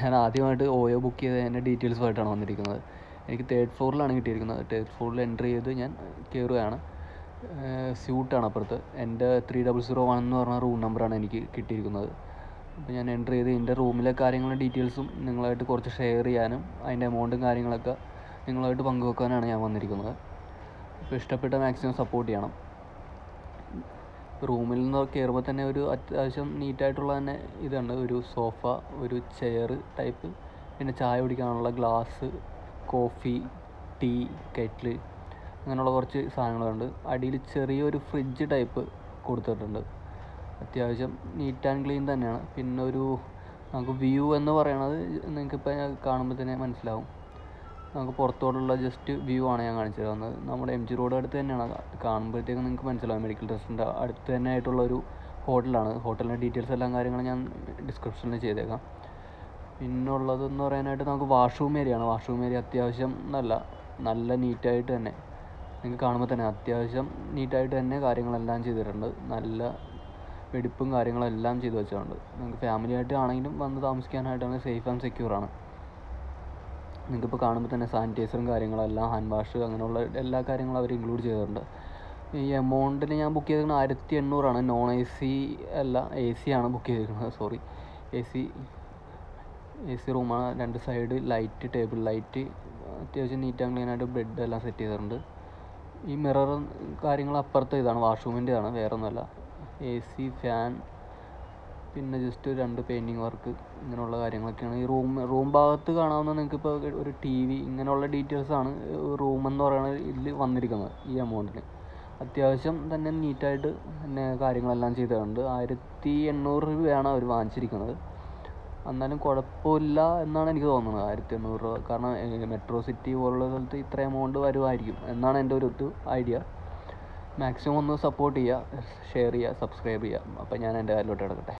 ഞാൻ ആദ്യമായിട്ട് ഓയോ ബുക്ക് ചെയ്തതിൻ്റെ ഡീറ്റെയിൽസുമായിട്ടാണ് വന്നിരിക്കുന്നത്. എനിക്ക് 3rd ഫ്ലോറിലാണ് കിട്ടിയിരിക്കുന്നത്. 3rd ഫ്ലോറിൽ എൻ്റർ ചെയ്ത് ഞാൻ കയറുകയാണ്. സ്യൂട്ടാണ് അപ്പുറത്ത്. എൻ്റെ 3001 എന്ന് പറഞ്ഞ റൂം നമ്പറാണ് എനിക്ക് കിട്ടിയിരിക്കുന്നത്. അപ്പോൾ ഞാൻ എൻ്റർ ചെയ്ത് എൻ്റെ റൂമിലെ കാര്യങ്ങളും ഡീറ്റെയിൽസും നിങ്ങളായിട്ട് കുറച്ച് ഷെയർ ചെയ്യാനും അതിൻ്റെ എമൗണ്ടും കാര്യങ്ങളൊക്കെ നിങ്ങളായിട്ട് പങ്കുവെക്കാനാണ് ഞാൻ വന്നിരിക്കുന്നത്. അപ്പോൾ ഇഷ്ടപ്പെട്ട മാക്സിമം സപ്പോർട്ട് ചെയ്യണം. റൂമിൽ നിന്ന് കയറുമ്പോൾ തന്നെ ഒരു അത്യാവശ്യം നീറ്റായിട്ടുള്ള തന്നെ ഇതുണ്ട്. ഒരു സോഫ, ഒരു ചെയർ ടൈപ്പ്, പിന്നെ ചായ കുടിക്കാനുള്ള ഗ്ലാസ്, കോഫി, ടീ, കെറ്റിൽ, അങ്ങനെയുള്ള കുറച്ച് സാധനങ്ങളുണ്ട്. അടിയിൽ ചെറിയൊരു ഫ്രിഡ്ജ് ടൈപ്പ് കൊടുത്തിട്ടുണ്ട്. അത്യാവശ്യം നീറ്റ് ആൻഡ് ക്ലീൻ തന്നെയാണ്. പിന്നെ നമുക്ക് വ്യൂ എന്ന് പറയണത് നിങ്ങൾക്കിപ്പോൾ കാണുമ്പോൾ തന്നെ മനസ്സിലാവും. നമുക്ക് പുറത്തോട്ടുള്ള ജസ്റ്റ് വ്യൂ ആണ് ഞാൻ കാണിച്ചു തരുന്നത്. നമ്മുടെ MG റോഡ് അടുത്ത് തന്നെയാണ്. കാണുമ്പോഴത്തേക്കും നിങ്ങൾക്ക് മനസ്സിലാവും മെഡിക്കൽ ട്രസ്റ്റിൻ്റെ അടുത്ത് തന്നെ ആയിട്ടുള്ളൊരു ഹോട്ടലാണ്. ഹോട്ടലിൻ്റെ ഡീറ്റെയിൽസ് എല്ലാം കാര്യങ്ങളും ഞാൻ ഡിസ്ക്രിപ്ഷനിൽ ചെയ്തേക്കാം. പിന്നുള്ളതെന്ന് പറയാനായിട്ട് നമുക്ക് വാഷ്റൂം ഏരിയയാണ്. വാഷ്റൂം ഏരിയ അത്യാവശ്യം നല്ല നീറ്റായിട്ട് തന്നെ നിങ്ങൾക്ക് കാണുമ്പോൾ തന്നെ അത്യാവശ്യം നീറ്റായിട്ട് തന്നെ കാര്യങ്ങളെല്ലാം ചെയ്തിട്ടുണ്ട്. നല്ല വെടിപ്പും കാര്യങ്ങളെല്ലാം ചെയ്ത് വെച്ചിട്ടുണ്ട്. നിങ്ങൾക്ക് ഫാമിലി ആയിട്ട് ആണെങ്കിലും വന്ന് താമസിക്കാനായിട്ടാണ് സേഫ് ആൻഡ് സെക്യൂറാണ്. നിങ്ങൾക്കിപ്പോൾ കാണുമ്പോൾ തന്നെ സാനിറ്റൈസറും കാര്യങ്ങളെല്ലാം, ഹാൻഡ് വാഷ്, അങ്ങനെയുള്ള എല്ലാ കാര്യങ്ങളും അവർ ഇൻക്ലൂഡ് ചെയ്തിട്ടുണ്ട്. ഈ എമൗണ്ടിന് ഞാൻ ബുക്ക് ചെയ്തിരിക്കുന്നത് 1800 നോൺ AC അല്ല, AC ആണ് ബുക്ക് ചെയ്തിരിക്കുന്നത്. AC റൂമാണ്. 2 സൈഡ് ലൈറ്റ്, ടേബിൾ ലൈറ്റ്, അത്യാവശ്യം നീറ്റ് ആൻഡ് ക്ലീൻ ആയിട്ട് ബെഡ് എല്ലാം സെറ്റ് ചെയ്തിട്ടുണ്ട്. ഈ മിററും കാര്യങ്ങളും അപ്പുറത്തെ ഇതാണ്, വാഷ്റൂമിൻ്റെതാണ്, വേറെ ഒന്നുമല്ല. AC, ഫാൻ, പിന്നെ ജസ്റ്റ് 2 പെയിൻറ്റിങ് വർക്ക്, ഇങ്ങനെയുള്ള കാര്യങ്ങളൊക്കെയാണ് ഈ റൂം ഭാഗത്ത് കാണാവുന്ന. നിങ്ങൾക്കിപ്പോൾ ഒരു TV, ഇങ്ങനെയുള്ള ഡീറ്റെയിൽസാണ് റൂമെന്ന് പറയുന്നത് ഇതിൽ വന്നിരിക്കുന്നത്. ഈ എമൗണ്ടിന് അത്യാവശ്യം തന്നെ നീറ്റായിട്ട് തന്നെ കാര്യങ്ങളെല്ലാം ചെയ്തിട്ടുണ്ട്. 1800 രൂപയാണ് അവർ വാങ്ങിച്ചിരിക്കുന്നത്. എന്നാലും കുഴപ്പമില്ല എന്നാണ് എനിക്ക് തോന്നുന്നത്. 1800 രൂപ. കാരണം മെട്രോ സിറ്റി പോലുള്ള സ്ഥലത്ത് ഇത്ര എമൗണ്ട് വരുമായിരിക്കും എന്നാണ് എൻ്റെ ഒരു ഐഡിയ. മാക്സിമം ഒന്ന് സപ്പോർട്ട് ചെയ്യുക, ഷെയർ ചെയ്യുക, സബ്സ്ക്രൈബ് ചെയ്യുക. അപ്പോൾ ഞാൻ എൻ്റെ കാര്യത്തിലോട്ട് കിടക്കട്ടെ.